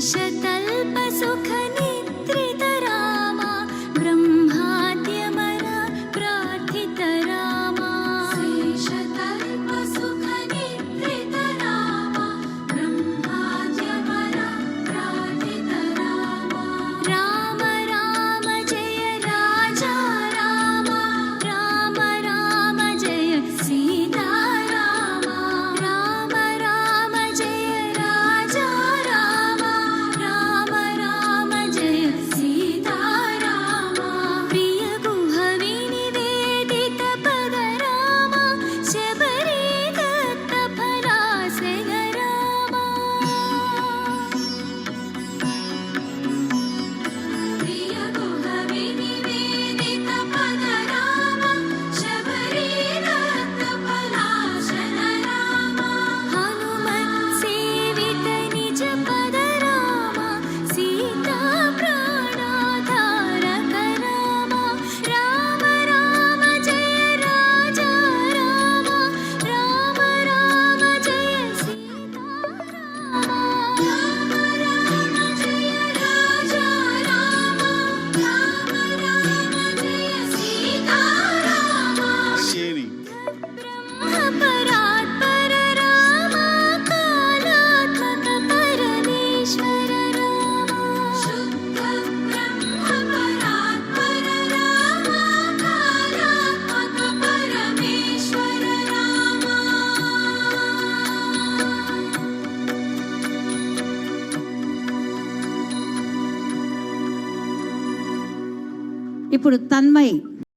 शेषतल्पसुखनिद्रित राम ब्रह्माद्यमर प्रार्थित राम शेषतल्पसुखनिद्रित राम ब्रह्माद्यमर प्रार्थित राम राम राम जय राजा राम राम राम जय सीता राम राम राम जय राजा राम राम राम जय सीता राम प्रिय गुहवि निवेदित पद राम शबरी दत्त फलासय राम प्रिय गुहवि निवेदित पद राम शबरी दत्त फलासन राम हनुमत् सेवित निज पद राम सीता प्राणाधारक राम राम राम जय राजा राम राम राम जय सीता राम राम राम जय राजा राम राम राम जय सीता राम ಶೇನಿ ब्रह्मपरात्पर राम कालात्मक परमेश्वर राम शुद्ध ब्रह्मपरात्पर राम कालात्मक परमेश्वर राम ఇప్పుడు తన్మయ్